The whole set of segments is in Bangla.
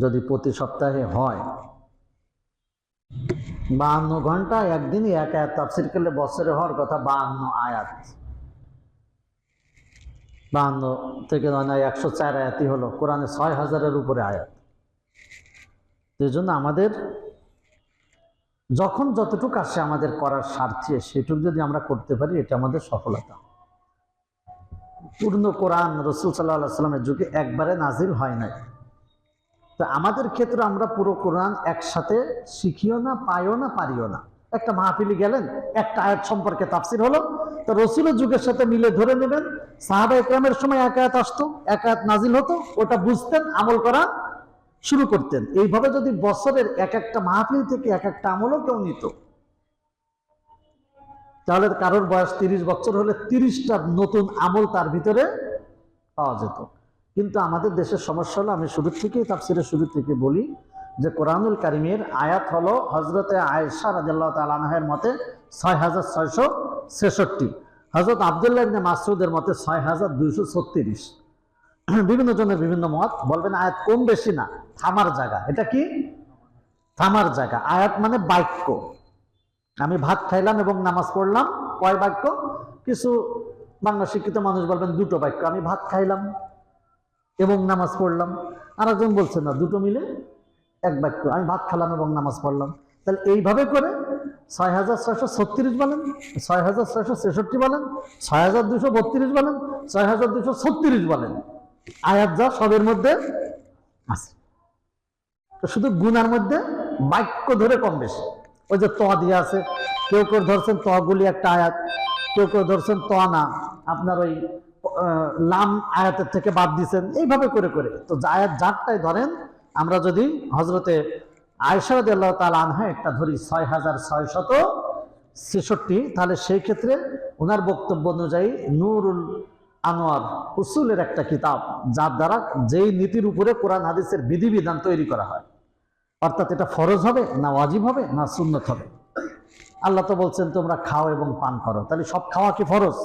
যদি প্রতি সপ্তাহে হয় 52 ঘন্টা একদিনই এক আয়াত তাফসীর করলে বছরে হওয়ার কথা 52 আয়াত। 52 থেকে 104 আয়াতই হলো, কোরআনে 6000-এর উপরে আয়াত। এই জন্য আমাদের যখন যতটুকু আসে আমাদের করার স্বার্থে সেটুকু যদি আমরা করতে পারি, এটা আমাদের সফলতা। পূর্ণ কোরআন রাসূল সাল্লাল্লাহু আলাইহি ওয়াসাল্লামের যুগে একবারে নাজিল হয় নাই। তো আমাদের ক্ষেত্রে আমরা পুরো কোরআন একসাথে শিখিও না, পাইও না, পারিও না। একটা মাহফিলে গেলেন, একটা আয়াত সম্পর্কে তাফসীর হলো, তো রাসূলের যুগের সাথে মিলে ধরে নেবেন। সাহাবায়ে কেরামের সময় এক আয়াত আসতো, এক আয়াত নাজিল হতো, ওটা বুঝতেন, আমল করা শুরু করতেন। এইভাবে যদি বছরের এক একটা মাহফিল থেকে এক একটা আমলও কেউ নিত, তাহলে কারোর বয়স 30 বছর হলে 30টা নতুন আমল তার ভিতরে পাওয়া যেত। কিন্তু আমাদের দেশের সমস্যা হলো, আমি শুরু থেকেই তাফসীরের শুরু থেকে বলি যে কোরআনুল কারীমের আয়াত হলো হযরতে আয়েশা রাদিয়াল্লাহু তাআলা আনহার মতে 6666, হযরত আব্দুল্লাহ ইবনে মাসউদের মতে 6236। বিভিন্ন জনের বিভিন্ন মত। বলবেন আয়াত কম বেশি না, থামার জায়গা। এটা কি থামার জায়গা? আয়াত মানে বাক্য। আমি ভাত খাইলাম এবং নামাজ পড়লাম, কয় বাক্য? কিছু বাংলা শিক্ষিত মানুষ বলবেন দুটো বাক্য, আমি ভাত খাইলাম এবং নামাজ পড়লাম। আর একজন বলছে না, দুটো মিলে এক বাক্য, আমি ভাত খেলাম এবং নামাজ পড়লাম। তাহলে এইভাবে করে 6636 বলেন, 6666 বলেন, 6232 বলেন, 6236 বলেন, আয়াত যা সবের মধ্যে আছে। তো শুধু গুনার মধ্যে বাক্য ধরে কম বেশি। ওই যে ত দিয়ে আছে, কেউ কেউ ধরছেন ত গুলি একটা আয়াত, কেউ কেউ ধরছেন ত না, আপনার ওই লাম আয়াতের থেকে বাদ দিচ্ছেন, এইভাবে করে করে। তো আয়াত যারটাই ধরেন, আমরা যদি হযরতে আয়েশা রাদিয়াল্লাহু তাআলা আনহা একটা ধরি 6666, তাহলে সেই ক্ষেত্রে ওনার বক্তব্য অনুযায়ী নূরুল আনোয়ার উসুলের একটা কিতাব, যার দ্বারা যেই নীতির উপরে কোরআন হাদিসের বিধিবিধান তৈরি করা হয়, অর্থাৎ এটা ফরজ হবে না ওয়াজিব হবে না সুন্নত হবে। আল্লাহ তো বলছেন তোমরা খাও এবং পান করো, তাহলে সব খাওয়া কি ফরজ?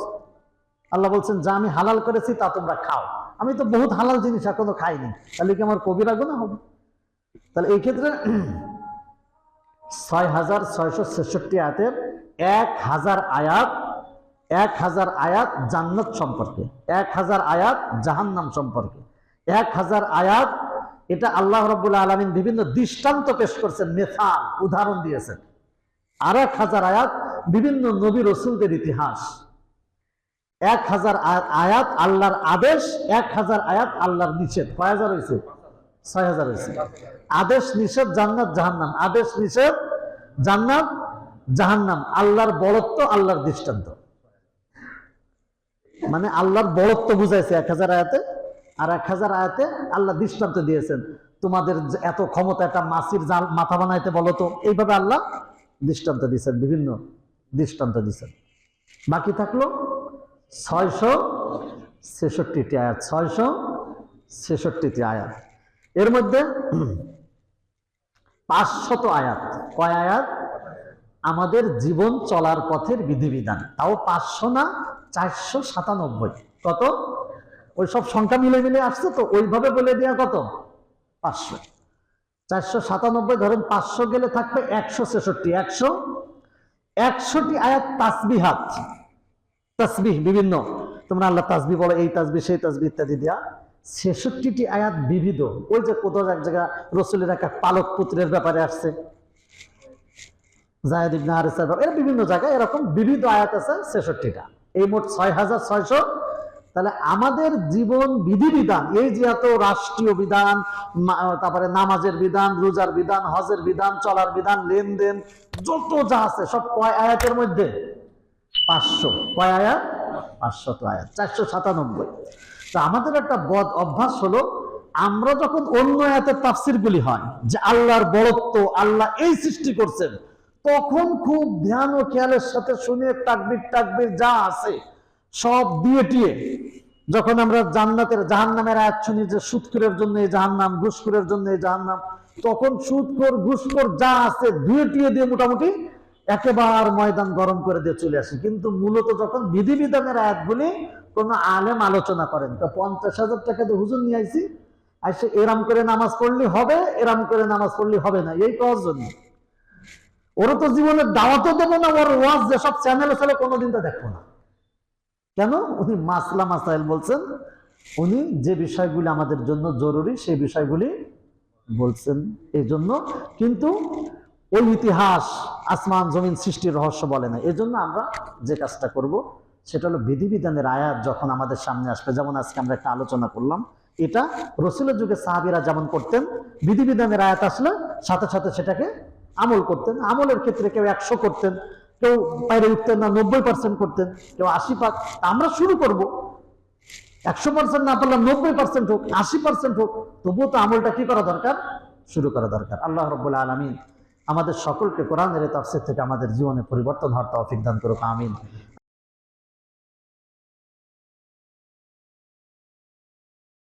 আল্লাহ বলছেন যা আমি হালাল করেছি তা তোমরা খাও। আমি তো বহুত হালাল জিনিস এখনো খাইনি, তাহলে কি আমার কবিরা গুনাহ হবে? তাহলে এই ক্ষেত্রে 6666 আয়াতের 1000 আয়াত, 1000 আয়াত জান্নাত সম্পর্কে, 1000 আয়াত জাহান্নাম সম্পর্কে, 1000 আয়াত এটা আল্লাহ রাব্বুল আলামিন বিভিন্ন দৃষ্টান্ত পেশ করছেন, মিসাল উদাহরণ দিয়েছেন। আর 1000 আয়াত বিভিন্ন নবী রাসূলদের ইতিহাস। 1000 আয়াত আল্লাহর আদেশ, 1000 আয়াত আল্লাহর নিষেধ। কয় হাজার হয়েছে? 6000 হয়েছে। আদেশ নিষেধ জান্নাত জাহান্নাম, আদেশ নিষেধ জান্নাত জাহান্নাম, আল্লাহর বড়ত্ব, আল্লাহর দৃষ্টান্ত। মানে আল্লাহর বড়ত্ব বুঝাইছে 1000 আয়াতে, আর 1000 আয়াতে আল্লাহ দৃষ্টান্ত দিয়েছেন। তোমাদের এত ক্ষমতা, একটা মাছির জাল মাথা বানাইতে বলো তো, এইভাবে আল্লাহ দৃষ্টান্ত দিয়েছেন, বিভিন্ন দৃষ্টান্ত দিয়েছেন। বাকি থাকলো 666টি আয়াত, 666টি আয়াত। এর মধ্যে 500 আয়াত, কয় আয়াত? আমাদের জীবন চলার পথের বিধিবিধান। তাও 500 না, 497। কত? ওই সব সংখ্যা মিলে মিলে আসছে, তো ওইভাবে বলে দেওয়া কত? 500। 497 ধরেন, 500 গেলে থাকবে 166। 101টি আয়াত তাসবিহাত, তাসবিহ বিভিন্ন, তোমরা আল্লাহ তাসবিহ বলো, এই তাসবিহ সেই তাসবিহ ইত্যাদি দেয়া। 66টি আয়াত বিবিধ। ওই যে কোথাও এক জায়গা রাসূলের একটা পালক পুত্রের ব্যাপারে আসছে, যায়েদ ইবনে হারিসা, এর বিভিন্ন জায়গায় এরকম বিবিধ আয়াত আছে 66টা। এই মোট 6600। তাহলে আমাদের জীবন বিধিবিধান, এই যে এত রাষ্ট্রীয় বিধান, তারপরে নামাজের বিধান, রোজার বিধান, হজের বিধান, চলার বিধান, লেনদেন, যত যা আছে সব কয় আয়াতের মধ্যে? 500। কয় আয়াত? 500 আয়াত, 497। তা আমাদের একটা বদ অভ্যাস হলো, আমরা যখন অন্য আয়াতের তাফসীরগুলি হয় যে আল্লাহর বড়ত্ব, আল্লাহ এই সৃষ্টি করছেন, তখন খুব ধ্যান ও খেয়ালের সাথে শুনে তাকবীর টাকবীর যা আছে সব দিয়ে টিয়ে, যখন আমরা জান্নাতের জাহান্নামের আয়াত শুনি যে সুদখোরের জন্য এই জাহান্নাম, ঘুষখোরের জন্য এই জাহান্নাম, তখন সুদখোর ঘুষখোর যা আছে ধুয়ে টিয়ে দিয়ে মোটামুটি একেবারে ময়দান গরম করে দিয়ে চলে আসি। কিন্তু মূলত যখন বিধিবিধানের আয়াতগুলি কোনো আলেম আলোচনা করেন, তো 50,000 টাকা দিয়ে হুজুর নিয়ে আইছি, আসে এরাম করে নামাজ পড়লে হবে, এরাম করে নামাজ পড়লে হবে না, এই করার জন্য। ওরা তো জীবনের দাওয়াতও দেবো না, ওর ওয়াজ যেসব চ্যানেলে চলে কোনোদিন তো দেখবো না। কেন? উনি মাসলা মাসাইল বলছেন, উনি যে বিষয়গুলি আমাদের জন্য জরুরি সেই বিষয়গুলি বলছেন এই জন্য। কিন্তু ওই ইতিহাস আসমান জমিন সৃষ্টির রহস্য বলে না। এজন্য আমরা যে কাজটা করব সেটা হলো বিধিবিধানের আয়াত যখন আমাদের সামনে আসবে, যেমন আজকে আমরা একটা আলোচনা করলাম, এটা রসুলের যুগে সাহাবীরা যেমন করতেন, বিধিবিধানের আয়াত আসলে সাথে সাথে সেটাকে আমল করতেন। আমলের ক্ষেত্রে কেউ 100 করতেন, কেউ বাইরে উঠতেন না 90% করতেন, কেউ 80%। আমরা শুরু করব 100% না পারলাম 90% হোক, 80% হোক, তবুও তো আমলটা কি করা দরকার? শুরু করা দরকার। আল্লাহ রাব্বুল আলামিন আমাদের সকলকে কোরআনের তাফসীর থেকে আমাদের জীবনে পরিবর্তন হওয়ার তৌফিক দান করুক, আমিন।